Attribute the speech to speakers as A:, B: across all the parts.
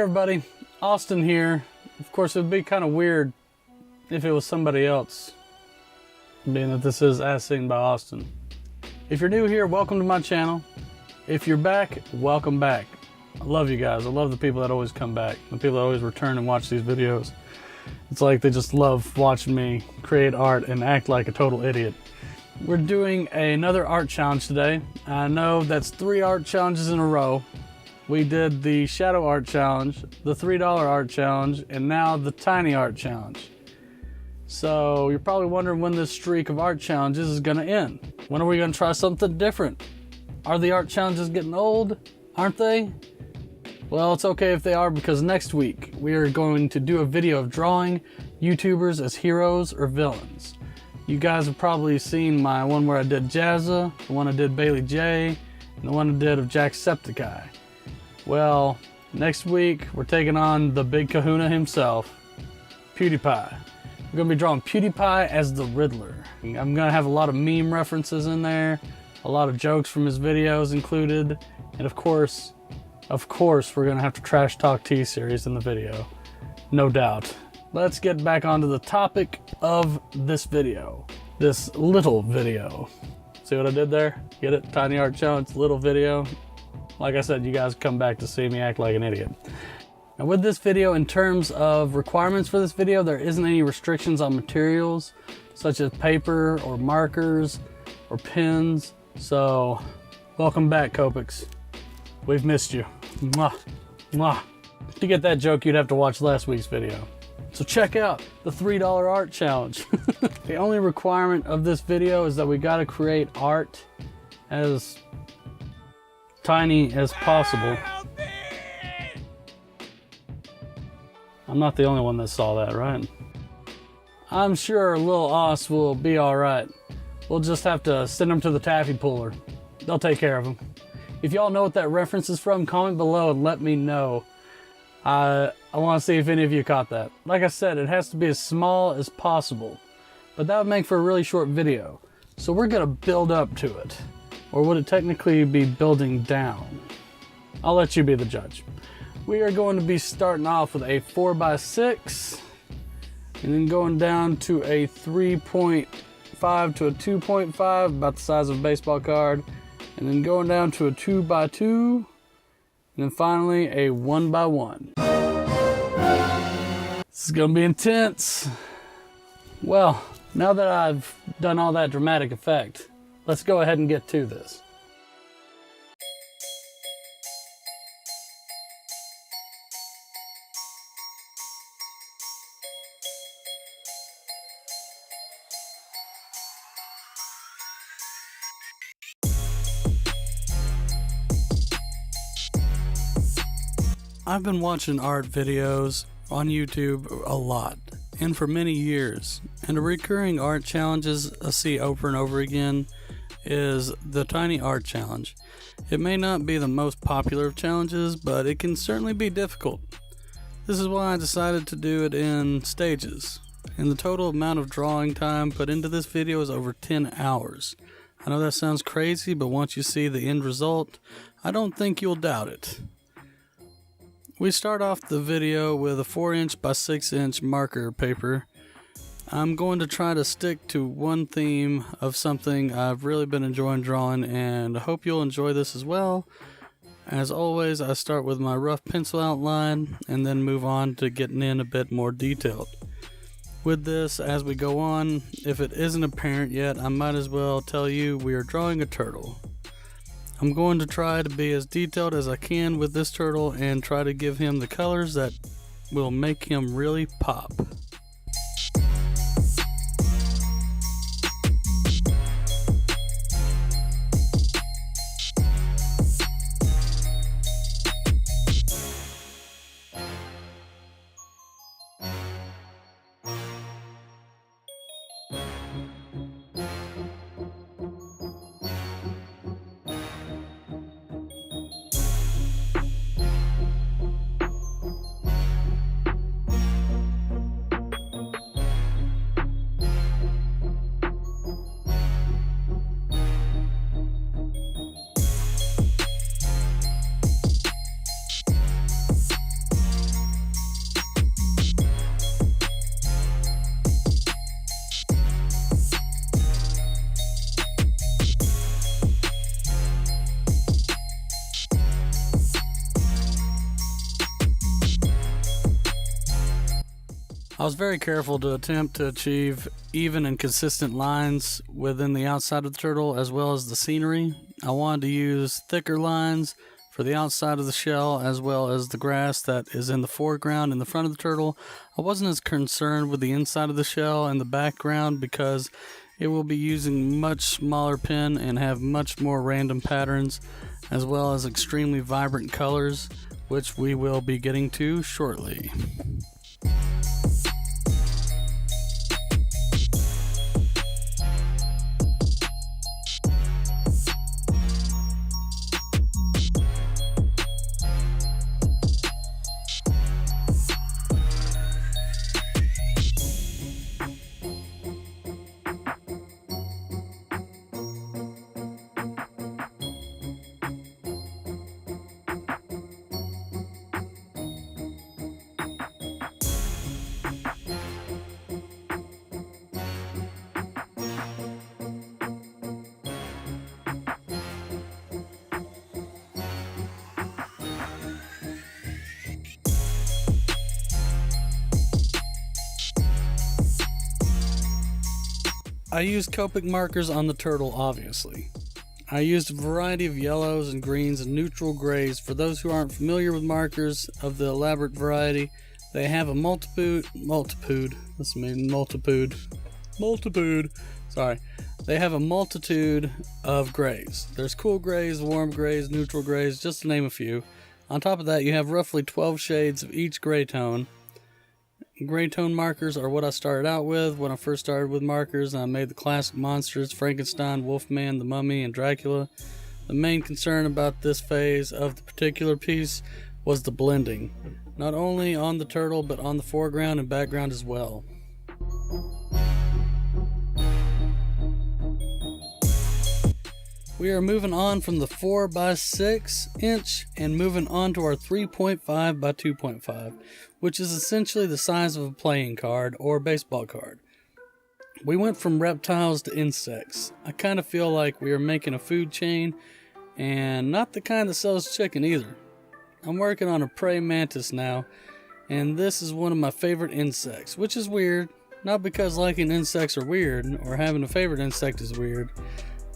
A: everybody, Austin here. Of course, it would be kind of weird if it was somebody else, being that this is As Seen by Austin. If you're new here, welcome to my channel. If you're back, welcome back. I love you guys. I love the people that always come back, the people that always return and watch these videos. It's like they just love watching me create art and act like a total idiot. We're doing another art challenge today. I know that's 3 art challenges in a row. We did the shadow art challenge, the $3 art challenge, and now the tiny art challenge. So you're probably wondering when this streak of art challenges is gonna end. When are we gonna try something different? Are the art challenges getting old? Aren't they? Well, it's okay if they are, because next week we are going to do a video of drawing YouTubers as heroes or villains. You guys have probably seen my one where I did Jazza, the one I did Bailey J, and the one I did of Jacksepticeye. Well, next week we're taking on the big kahuna himself, PewDiePie. We're gonna be drawing PewDiePie as the Riddler. I'm gonna have a lot of meme references in there, a lot of jokes from his videos included, and of course, we're gonna have to trash talk T-Series in the video, no doubt. Let's get back onto the topic of this video, this little video. See what I did there? Get it? Tiny art challenge, little video. Like I said, you guys come back to see me act like an idiot. Now with this video, in terms of requirements for this video, there isn't any restrictions on materials, such as paper or markers or pens. So, welcome back, Copics. We've missed you. Mwah, mwah. To get that joke, you'd have to watch last week's video. So check out the $3 art challenge. The only requirement of this video is that we gotta create art as tiny as possible. I'm not the only one that saw that, right? I'm sure Lil Oz will be alright. We'll just have to send him to the taffy puller. They'll take care of him. If y'all know what that reference is from, comment below and let me know. I want to see if any of you caught that. Like I said, it has to be as small as possible, but that would make for a really short video. So we're gonna build up to it. Or would it technically be building down? I'll let you be the judge. We are going to be starting off with a 4x6 and then going down to a 3.5 to a 2.5, about the size of a baseball card, and then going down to a 2x2, and then finally a 1x1. This is gonna be intense. Well, now that I've done all that dramatic effect, let's go ahead and get to this. I've been watching art videos on YouTube a lot, and for many years, and a recurring art challenges I see over and over again is the tiny art challenge. It may not be the most popular of challenges, but it can certainly be difficult. This is why I decided to do it in stages, and the total amount of drawing time put into this video is over 10 hours. I know that sounds crazy, but once you see the end result, I don't think you'll doubt it. We start off the video with a 4" by 6" marker paper. I'm going to try to stick to one theme of something I've really been enjoying drawing, and I hope you'll enjoy this as well. As always, I start with my rough pencil outline and then move on to getting in a bit more detailed. With this, as we go on, if it isn't apparent yet, I might as well tell you we are drawing a turtle. I'm going to try to be as detailed as I can with this turtle and try to give him the colors that will make him really pop. I was very careful to attempt to achieve even and consistent lines within the outside of the turtle as well as the scenery. I wanted to use thicker lines for the outside of the shell as well as the grass that is in the foreground in the front of the turtle. I wasn't as concerned with the inside of the shell and the background because it will be using much smaller pen and have much more random patterns as well as extremely vibrant colors, which we will be getting to shortly. I used Copic markers on the turtle, obviously. I used a variety of yellows and greens and neutral grays. For those who aren't familiar with markers of the elaborate variety, they have a multitude. They have a multitude of grays. There's cool grays, warm grays, neutral grays, just to name a few. On top of that, you have roughly 12 shades of each gray tone. Gray tone markers are what I started out with when I first started with markers, and I made the classic monsters, Frankenstein, Wolfman, the Mummy, and Dracula. The main concern about this phase of the particular piece was the blending, not only on the turtle but on the foreground and background as well. We are moving on from the 4 by 6 inch and moving on to our 3.5 by 2.5, which is essentially the size of a playing card or baseball card. We went from reptiles to insects. I kind of feel like we are making a food chain, and not the kind that sells chicken either. I'm working on a praying mantis now, and this is one of my favorite insects, which is weird. Not because liking insects are weird or having a favorite insect is weird,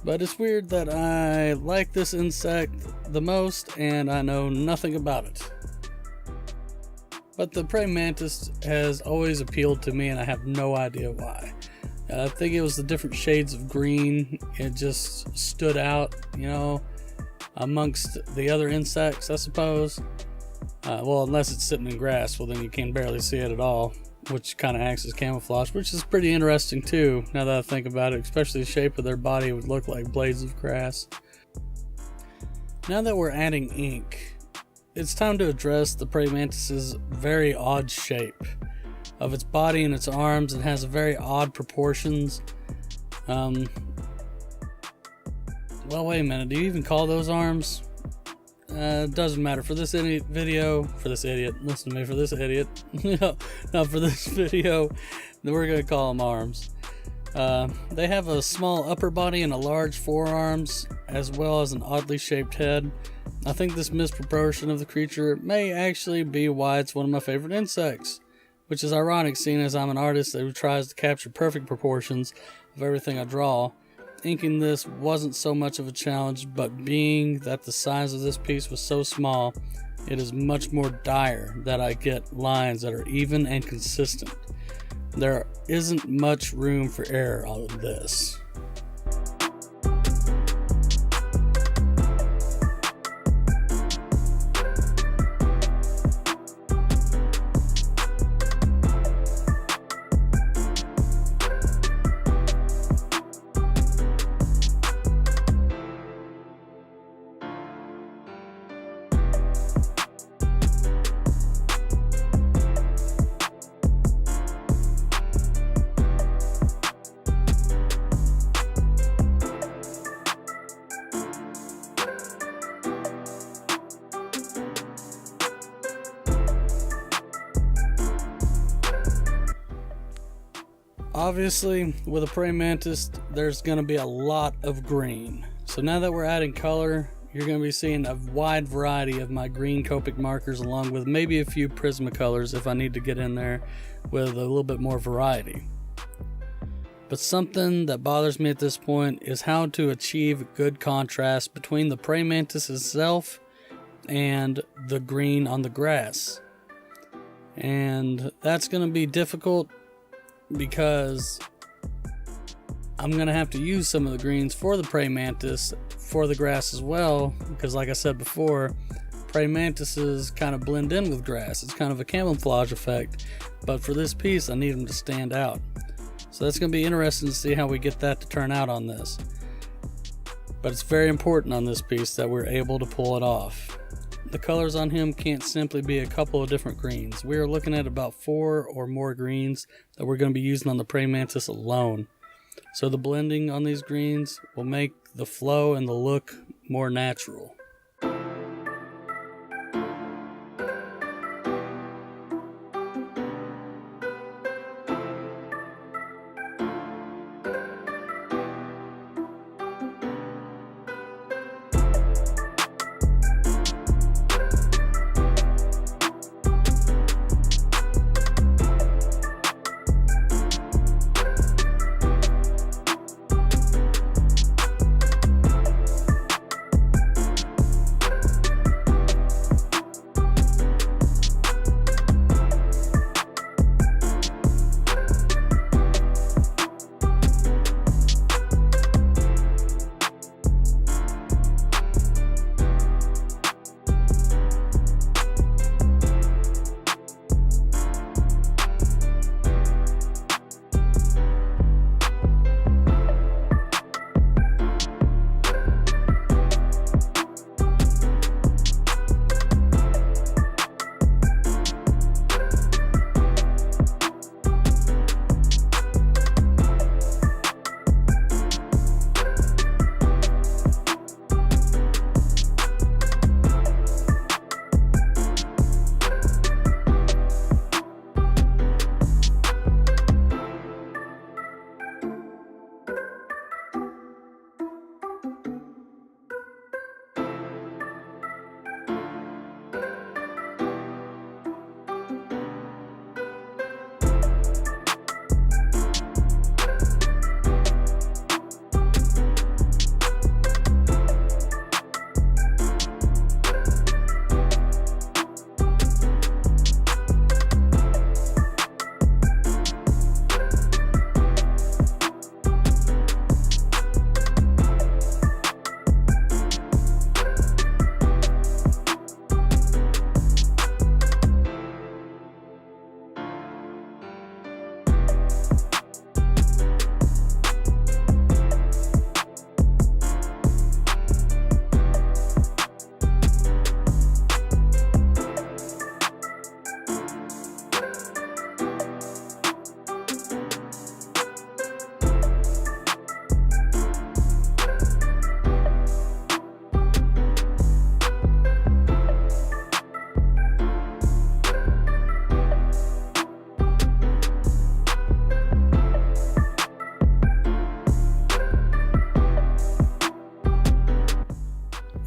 A: but it's weird that I like this insect the most and I know nothing about it. But the praying mantis has always appealed to me and I have no idea why. I think it was the different shades of green. It just stood out, amongst the other insects, I suppose. Well, unless it's sitting in grass, well then you can barely see it at all, which kind of acts as camouflage, which is pretty interesting too, now that I think about it, especially the shape of their body would look like blades of grass. Now that we're adding ink, it's time to address the praying mantis's very odd shape of its body and its arms. It has very odd proportions. Well, wait a minute, do you even call those arms? Doesn't matter. For this idiot, listen to me, for this idiot, no, for this video, we're going to call them arms. They have a small upper body and a large forearms, as well as an oddly shaped head. I think this misproportion of the creature may actually be why it's one of my favorite insects, which is ironic seeing as I'm an artist who tries to capture perfect proportions of everything I draw. Inking this wasn't so much of a challenge, but being that the size of this piece was so small, it is much more dire that I get lines that are even and consistent. There isn't much room for error on this. Obviously, with a praying mantis, there's going to be a lot of green. So now that we're adding color, you're going to be seeing a wide variety of my green Copic markers along with maybe a few Prismacolors if I need to get in there. with a little bit more variety. But something that bothers me at this point is how to achieve good contrast between the praying mantis itself and the green on the grass. And that's going to be difficult because I'm going to have to use some of the greens for the praying mantis for the grass as well, because like I said before, praying mantises kind of blend in with grass. It's kind of a camouflage effect, but for this piece I need them to stand out. So that's going to be interesting to see how we get that to turn out on this. But it's very important on this piece that we're able to pull it off. The colors on him can't simply be a couple of different greens. We are looking at about 4 or more greens that we're going to be using on the praying mantis alone. So the blending on these greens will make the flow and the look more natural.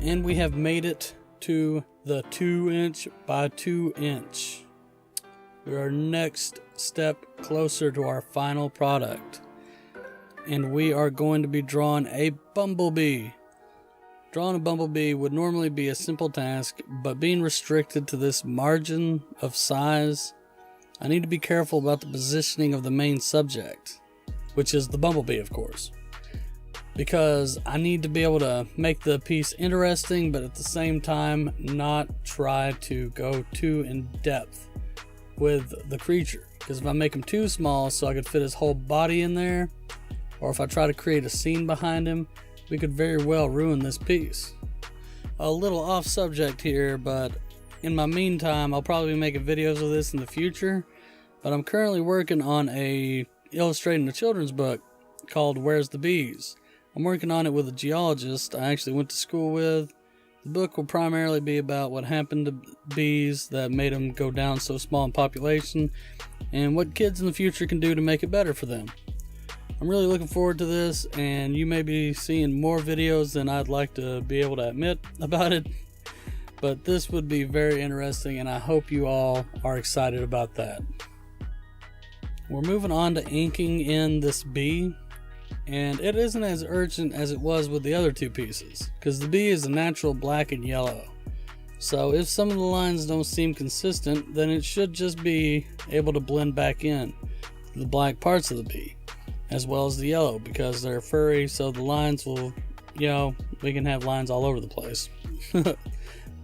A: And we have made it to the 2" by 2". We are next step closer to our final product. And we are going to be drawing a bumblebee. Drawing a bumblebee would normally be a simple task, but being restricted to this margin of size, I need to be careful about the positioning of the main subject, which is the bumblebee, of course. Because I need to be able to make the piece interesting, but at the same time not try to go too in depth with the creature. Because if I make him too small so I could fit his whole body in there, or if I try to create a scene behind him, we could very well ruin this piece. A little off subject here, but in my meantime I'll probably be making videos of this in the future, but I'm currently working on illustrating a children's book called Where's the Bees? I'm working on it with a geologist I actually went to school with. The book will primarily be about what happened to bees that made them go down so small in population, and what kids in the future can do to make it better for them. I'm really looking forward to this, and you may be seeing more videos than I'd like to be able to admit about it, but this would be very interesting, and I hope you all are excited about that. We're moving on to inking in this bee, and it isn't as urgent as it was with the other two pieces, because the bee is a natural black and yellow. So if some of the lines don't seem consistent, then it should just be able to blend back in the black parts of the bee, as well as the yellow, because they're furry, so the lines will, we can have lines all over the place.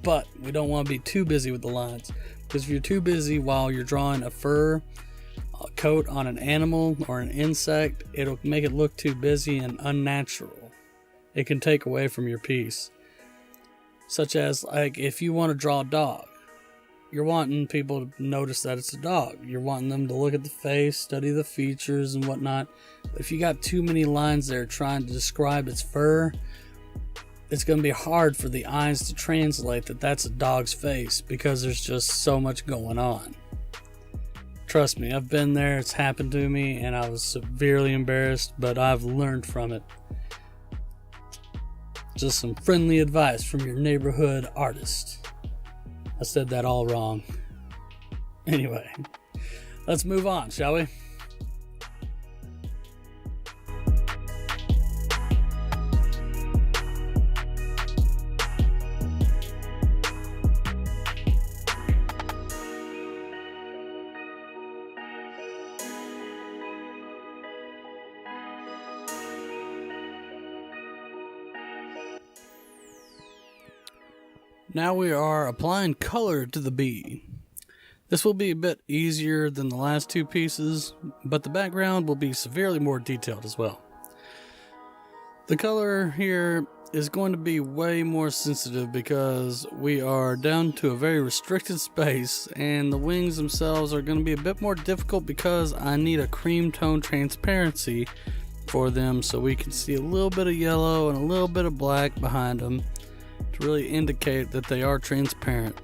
A: But we don't want to be too busy with the lines, because if you're too busy while you're drawing a fur coat on an animal or an insect, it'll make it look too busy and unnatural. It can take away from your piece. Such as, like, if you want to draw a dog, you're wanting people to notice that it's a dog. You're wanting them to look at the face, study the features and whatnot. But if you got too many lines there trying to describe its fur, it's going to be hard for the eyes to translate that that's a dog's face, because there's just so much going on. Trust me, I've been there, it's happened to me, and I was severely embarrassed, but I've learned from it. Just some friendly advice from your neighborhood artist. I said that all wrong. Anyway, let's move on, shall we? Now we are applying color to the bee. This will be a bit easier than the last two pieces, but the background will be severely more detailed as well. The color here is going to be way more sensitive because we are down to a very restricted space, and the wings themselves are going to be a bit more difficult because I need a cream tone transparency for them so we can see a little bit of yellow and a little bit of black behind them to really indicate that they are transparent.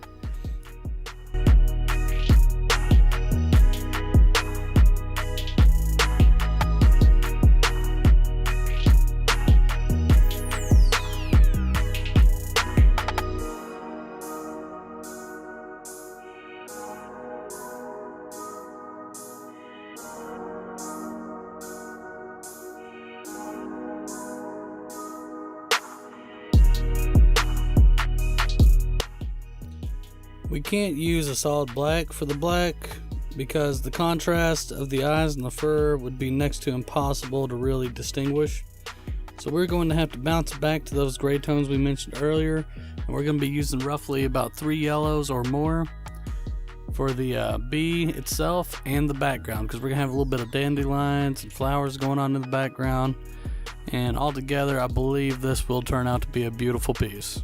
A: We can't use a solid black for the black because the contrast of the eyes and the fur would be next to impossible to really distinguish. So we're going to have to bounce back to those gray tones we mentioned earlier, and we're going to be using roughly about 3 yellows or more for the bee itself and the background, because we're going to have a little bit of dandelions and flowers going on in the background, and altogether I believe this will turn out to be a beautiful piece.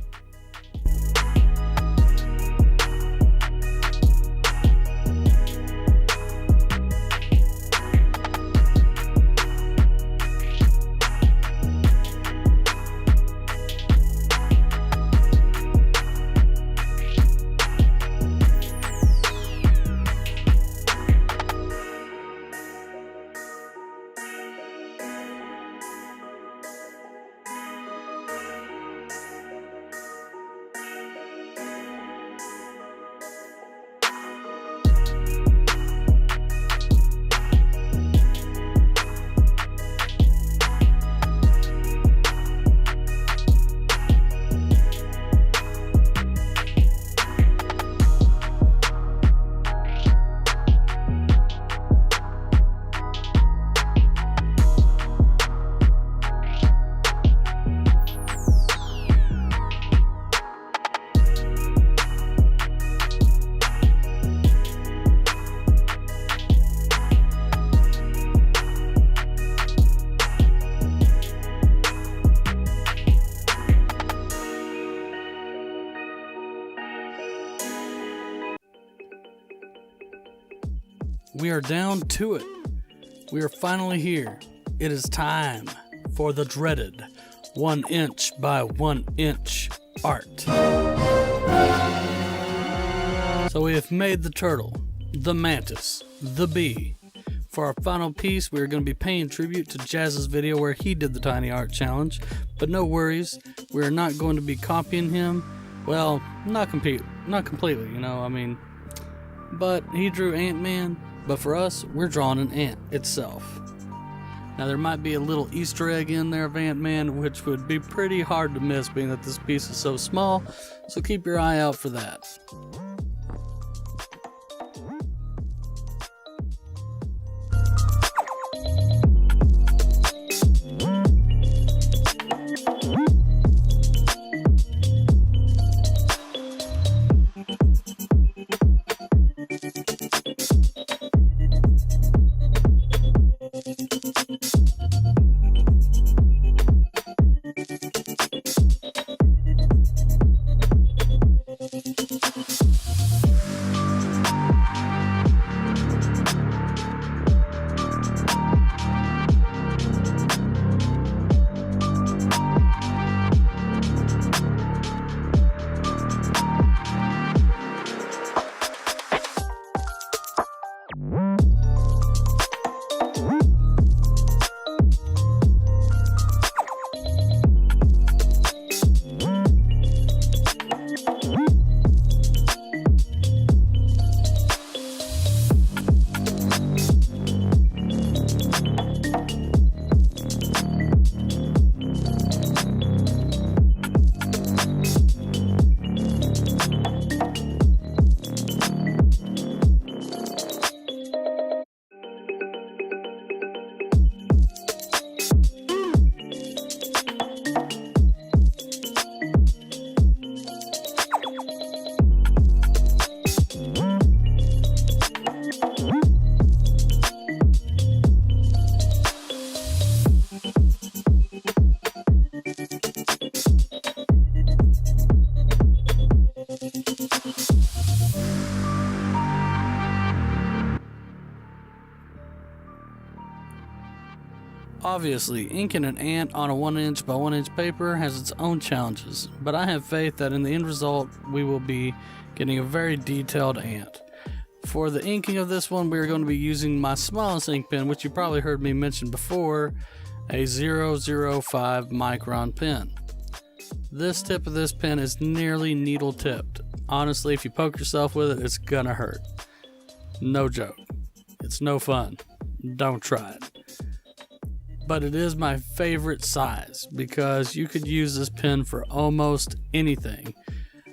A: We are down to it. We are finally here. It is time for the dreaded 1 inch by 1 inch art. So we have made the turtle, the mantis, the bee. For our final piece, we are going to be paying tribute to Jazz's video where he did the tiny art challenge. But no worries, we are not going to be copying him. Well, not completely, but he drew Ant-Man, But for us, we're drawing an ant itself. Now there might be a little Easter egg in there of Ant-Man, which would be pretty hard to miss being that this piece is so small, so keep your eye out for that. Obviously, inking an ant on a 1" by 1" paper has its own challenges, but I have faith that in the end result we will be getting a very detailed ant. For the inking of this one, we are going to be using my smallest ink pen, which you probably heard me mention before, a 005 micron pen. This tip of this pen is nearly needle tipped. Honestly, if you poke yourself with it, it's gonna hurt. No joke. It's no fun. Don't try it. But it is my favorite size because you could use this pen for almost anything.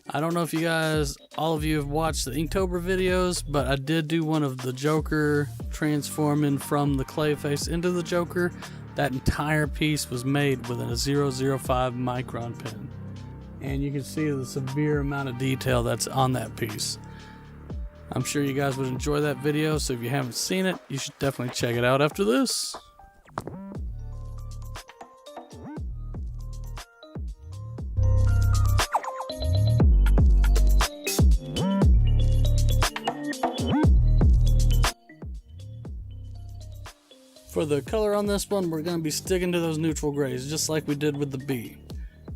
A: I don't know if you guys, all of you have watched the Inktober videos, but I did do one of the Joker transforming from the Clayface into the Joker. That entire piece was made with a 005 micron pen. And you can see the severe amount of detail that's on that piece. I'm sure you guys would enjoy that video, so if you haven't seen it, you should definitely check it out after this. For the color on this one, we're going to be sticking to those neutral grays, just like we did with the bee.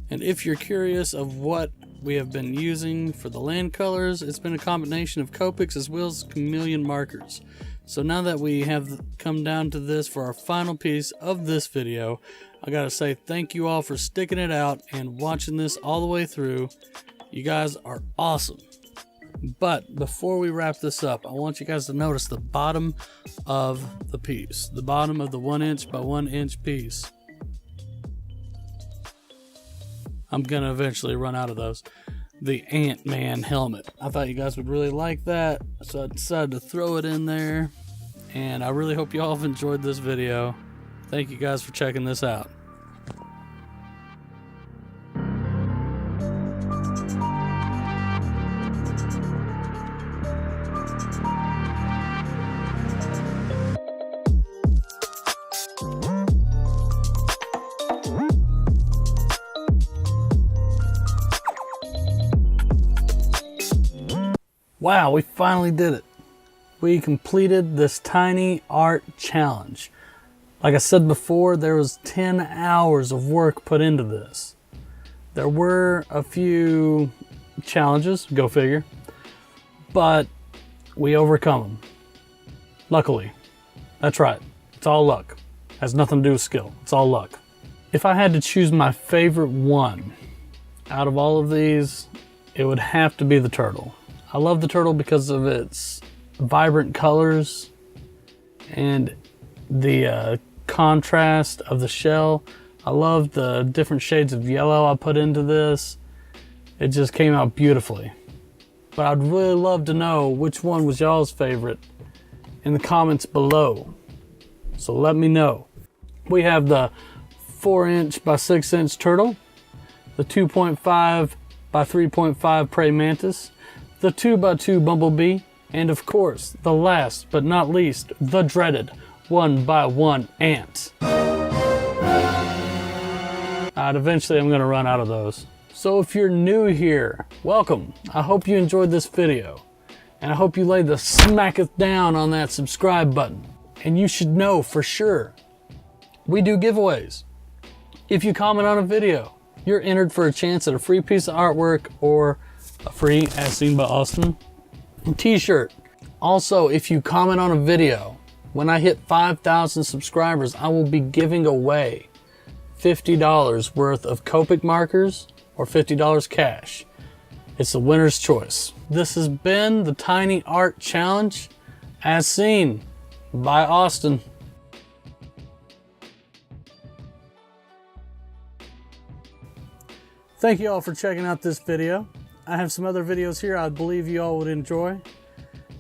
A: And if you're curious of what we have been using for the land colors, it's been a combination of Copics as well as chameleon markers. So now that we have come down to this for our final piece of this video, I gotta say thank you all for sticking it out and watching this all the way through. You guys are awesome. But before we wrap this up, I want you guys to notice the bottom of the piece, the bottom of the 1" by 1" piece. I'm gonna eventually run out of those. The Ant-Man helmet. I thought you guys would really like that, so I decided to throw it in there. And I really hope you all have enjoyed this video. Thank you guys for checking this out. Wow, we finally did it. We completed this tiny art challenge. Like I said before, there was 10 hours of work put into this. There were a few challenges, go figure, but we overcome them. Luckily. That's right, it's all luck. Has nothing to do with skill, it's all luck. If I had to choose my favorite one out of all of these, it would have to be the turtle. I love the turtle because of its vibrant colors and the contrast of the shell. I love the different shades of yellow I put into this. It just came out beautifully. But I'd really love to know which one was y'all's favorite in the comments below. So let me know. We have the 4" by 6" turtle, the 2.5 by 3.5 praying mantis, the 2x2 bumblebee, and of course, the last but not least, the dreaded 1x1 ant. Eventually I'm gonna run out of those. So if you're new here, welcome. I hope you enjoyed this video, and I hope you lay the smacketh down on that subscribe button. And you should know for sure, we do giveaways. If you comment on a video, you're entered for a chance at a free piece of artwork or a free As Seen by Austin t-shirt. Also, if you comment on a video, when I hit 5,000 subscribers, I will be giving away $50 worth of Copic markers or $50 cash. It's the winner's choice. This has been the Tiny Art Challenge, As Seen by Austin. Thank you all for checking out this video. I have some other videos here I believe you all would enjoy.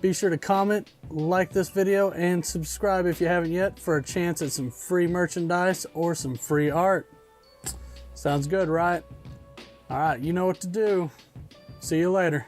A: Be sure to comment, like this video, and subscribe if you haven't yet for a chance at some free merchandise or some free art. Sounds good, right? All right, you know what to do. See you later.